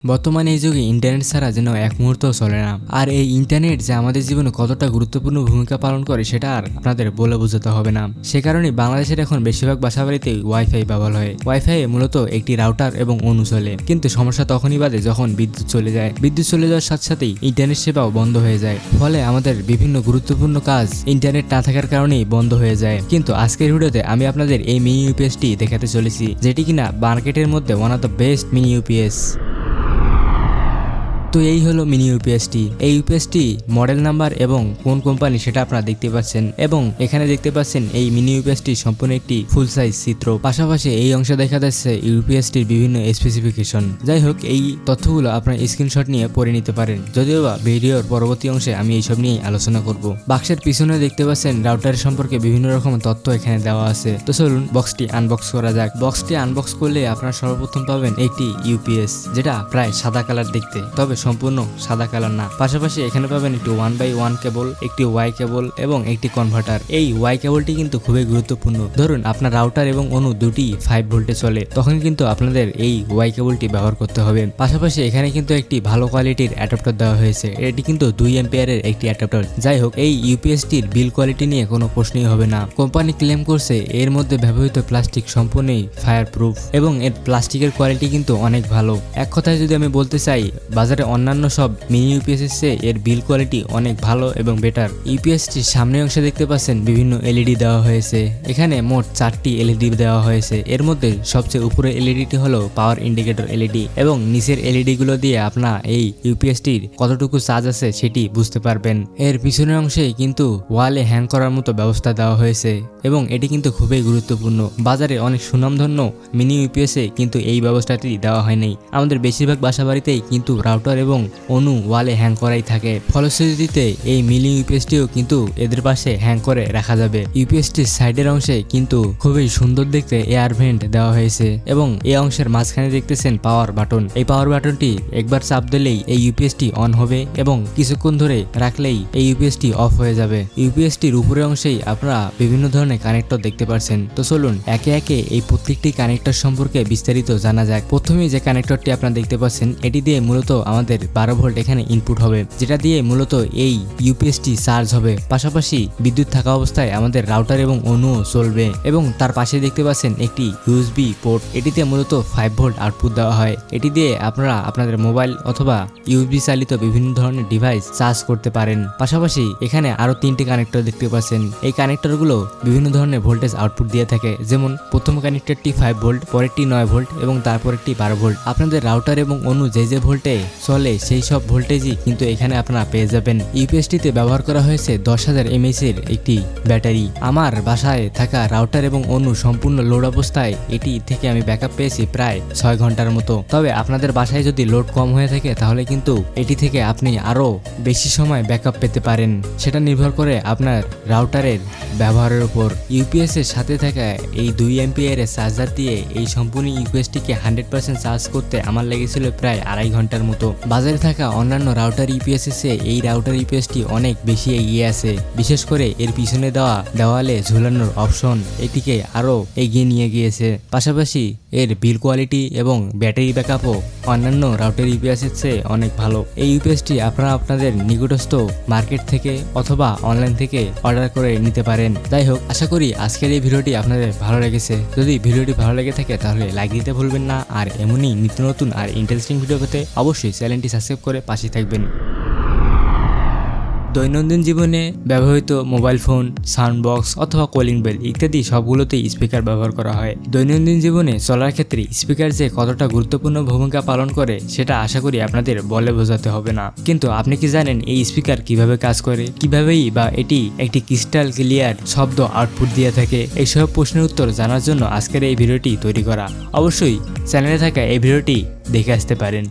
বর্তমানে এই যুগে ইন্টারনেট ছাড়া যেন এক মুহূর্তও চলে না। আর এই ইন্টারনেট যে আমাদের জীবনে কতটা গুরুত্বপূর্ণ ভূমিকা পালন করে সেটা আর আপনাদের বলে বোঝাতে হবে না। সে কারণে বাংলাদেশের এখন বেশিরভাগ বাসাবাড়িতে ওয়াইফাই ব্যবহার হয়। ওয়াইফাই মূলত একটি রাউটার এবং অনু চলে, কিন্তু সমস্যা তখনই বাদে যখন বিদ্যুৎ চলে যায়। বিদ্যুৎ চলে যাওয়ার সাথে সাথেই ইন্টারনেট সেবাও বন্ধ হয়ে যায়, ফলে আমাদের বিভিন্ন গুরুত্বপূর্ণ কাজ ইন্টারনেট না থাকার কারণেই বন্ধ হয়ে যায়। কিন্তু আজকের ভিডিওতে আমি আপনাদের এই মিনি ইউপিএসটি দেখাতে চলেছি, যেটি কিনা মার্কেটের মধ্যে one of the best mini UPS. তো এই হলো মিনি ইউপিএসটি। এই ইউপিএসটি মডেল নাম্বার এবং কোন কোম্পানি সেটা আপনারা দেখতে পাচ্ছেন, এবং এখানে দেখতে পাচ্ছেন এই মিনি ইউপিএসটি সম্পূর্ণ একটি ফুল সাইজ চিত্র। পাশাপাশি এই অংশে দেখা যাচ্ছে ইউপিএসটির বিভিন্ন স্পেসিফিকেশন। যাই হোক, এই তথ্যগুলো আপনার স্ক্রিনশট নিয়ে পড়ে নিতে পারেন, যদিও বা ভিডিওর পরবর্তী অংশে আমি এইসব নিয়েই আলোচনা করব। বাক্সের পিছনে দেখতে পাচ্ছেন রাউটারের সম্পর্কে বিভিন্ন রকম তথ্য এখানে দেওয়া আছে। তো চলুন বক্সটি আনবক্স করা যাক। বক্সটি আনবক্স করলে আপনারা সর্বপ্রথম পাবেন একটি ইউপিএস, যেটা প্রায় সাদা কালার দেখতে, তবে সম্পূর্ণ সাদা কালার না। পাশাপাশি এখানে পাবেন একটি 1x1 কেবল, একটি ওয়াই কেবল এবং একটি কনভার্টার। এই ওয়াই কেবলটি কিন্তু খুবই গুরুত্বপূর্ণ। ধরুন আপনার রাউটার এবং অনু দুটি 5 ভোল্টে চলে, তখন কিন্তু আপনাদের এই ওয়াই কেবলটি ব্যবহার করতে হবে। পাশাপাশি এখানে কিন্তু একটি ভালো কোয়ালিটির অ্যাডাপ্টার দেওয়া হয়েছে। এটি কিন্তু 2 অ্যাম্পিয়ারের একটি অ্যাডাপ্টার। যাই হোক, এই ইউপিএসটির বিল কোয়ালিটি নিয়ে কোনো প্রশ্নই হবে না। কোম্পানি ক্লেম করছে এর মধ্যে ব্যবহৃত প্লাস্টিক সম্পূর্ণই ফায়ার প্রুফ, এবং এর প্লাস্টিকের কোয়ালিটি কিন্তু অনেক ভালো। এক কথায় যদি আমি বলতে চাই, বাজারে অন্যান্য সব মিনি ইউপিএস এর চেয়ে এর বিল কোয়ালিটি অনেক ভালো এবং বেটার। ইউপিএসটির সামনের অংশে দেখতে পাচ্ছেন বিভিন্ন এলইডি দেওয়া হয়েছে। এখানে মোট 4টি এলইডি দেওয়া হয়েছে। এর মধ্যে সবচেয়ে উপরের এলইডিটি হলো পাওয়ার ইন্ডিকেটর এলইডি, এবং নিচের এলইডি গুলো দিয়ে আপনারা এই ইউপিএসটির কতটুকু চার্জ আছে সেটি বুঝতে পারবেন। এর পিছনের অংশে কিন্তু ওয়ালে হ্যাং করার মতো ব্যবস্থা দেওয়া হয়েছে, এবং এটি কিন্তু খুবই গুরুত্বপূর্ণ। বাজারে অনেক সুনামধন্য মিনি ইউপিএসে কিন্তু এই ব্যবস্থাটি দেওয়া হয়নি। আমাদের বেশিরভাগ বাসাবাড়িতেই কিন্তু রাউটার এবং অনু ওয়ালে হ্যাং করাই থাকে। ফলশ্রুতিতে এই মিনি ইউপিএসটিও কিন্তু এদের পাশে হ্যাং করে রাখা যাবে। ইউপিএসটির সাইডের অংশে কিন্তু খুবই সুন্দর দেখতে এয়ার ভেন্ট দেওয়া হয়েছে, এবং এই অংশের মাঝখানে দেখতেছেন পাওয়ার বাটন। এই পাওয়ার বাটনটি একবার চাপ দিলেই এই ইউপিএসটি অন হবে, এবং কিছুক্ষণ ধরে রাখলেই এই ইউপিএসটি অফ হয়ে যাবে। ইউপিএসটির উপরের অংশেই আপনারা বিভিন্ন ধরনের কানেক্টর দেখতে পাচ্ছেন। তো চলুন একে একে এই প্রত্যেকটি কানেক্টর সম্পর্কে বিস্তারিত জানা যাক। প্রথমেই যে কানেক্টরটি আপনারা দেখতে পাচ্ছেন, এটি দিয়ে মূলত আমাদের 12 ভোল্ট এখানে ইনপুট হবে, যেটা দিয়ে মূলত এই ইউপিএসটি চার্জ হবে। পাশাপাশি বিদ্যুৎ থাকা অবস্থায় আমাদের রাউটার এবং অনুও চলবে, এবং তার পাশে দেখতে পাচ্ছেন একটি ইউএসবি পোর্ট। এটিতে মূলত 5 ভোল্ট আউটপুট দেওয়া হয়। এটি দিয়ে আপনারা আপনাদের মোবাইল অথবা ইউএসবি চালিত বিভিন্ন ধরনের ডিভাইস চার্জ করতে পারেন। পাশাপাশি এখানে আরো 3টি কানেক্টর দেখতে পাচ্ছেন। এই কানেক্টরগুলো বিভিন্ন ধরনের ভোল্টেজ আউটপুট দিয়ে থাকে, যেমন প্রথম কানেক্টরটি 5 ভোল্ট, পরেরটি 9 ভোল্ট এবং তারপরেরটি 12 ভোল্ট। আপনাদের রাউটার এবং অনু যে ভোল্টে চলে সেই সব ভোল্টেজই কিন্তু এখানে আপনারা পেয়ে যাবেন। ইউপিএসটিতে ব্যবহার করা হয়েছে 10,000 mAh এর একটি ব্যাটারি। আমার বাসায় থাকা রাউটার এবং অনু সম্পূর্ণ লোড অবস্থায় এটি থেকে আমি ব্যাকআপ পেয়েছি প্রায় 6 ঘন্টার মতো। তবে আপনাদের বাসায় যদি লোড কম হয়ে থাকে তাহলে কিন্তু এটি থেকে আপনি আরো বেশি সময় ব্যাকআপ পেতে পারেন। সেটা নির্ভর করে আপনার রাউটারের ব্যবহারের উপর। ইউপিএস এর সাথে থাকা এই 2 অ্যাম্পিয়ারের চার্জার দিয়ে এই সম্পূর্ণ ইউপিএসটিকে 100% চার্জ করতে আমার লেগেছিল প্রায় 2.5 ঘন্টার মতো। বাজারে থাকা অন্যান্য রাউটার ইউপিএস এর চেয়ে এই রাউটার ইউপিএসটি অনেক বেশি এগিয়ে আছে। বিশেষ করে এর পিছনে দেওয়া দেওয়ালে ঝুলানোর অপশন এটিকে আরো এগিয়ে নিয়ে গিয়েছে। পাশাপাশি এর বিল কোয়ালিটি এবং ব্যাটারি ব্যাকআপও অন্যান্য রাউটার ইউপিএস এর চেয়ে অনেক ভালো। এই ইউপিএসটি আপনারা আপনাদের নিকটস্থ মার্কেট থেকে অথবা অনলাইন থেকে অর্ডার করে নিতে পারেন। যাই হোক, আশা করি আজকের এই ভিডিওটি আপনাদের ভালো লেগেছে। যদি ভিডিওটি ভালো লেগে থাকে তাহলে লাইক দিতে ভুলবেন না, আর এমনই নিত্য নতুন আর ইন্টারেস্টিং ভিডিও পেতে অবশ্যই চ্যানেলটি সাবস্ক্রাইব করে পাশে থাকবেন। দৈনন্দিন জীবনে ব্যবহৃত মোবাইল ফোন, সাউন্ড বক্স অথবা কলিং বেল ইত্যাদি সবগুলোতেই স্পিকার ব্যবহার করা হয়। দৈনন্দিন জীবনে চলার ক্ষেত্রে স্পিকার যে কতটা গুরুত্বপূর্ণ ভূমিকা পালন করে সেটা আশা করি আপনাদের বলে বোঝাতে হবে না। কিন্তু আপনি কি জানেন এই স্পিকার কিভাবে কাজ করে, কিভাবেই বা এটি একটি ক্রিস্টাল ক্লিয়ার শব্দ আউটপুট দিয়ে থাকে? এইসব প্রশ্নের উত্তর জানার জন্য আজকের এই ভিডিওটি তৈরি করা। অবশ্যই চ্যানেলে থাকা এই ভিডিওটি দেখে আসতে পারেন।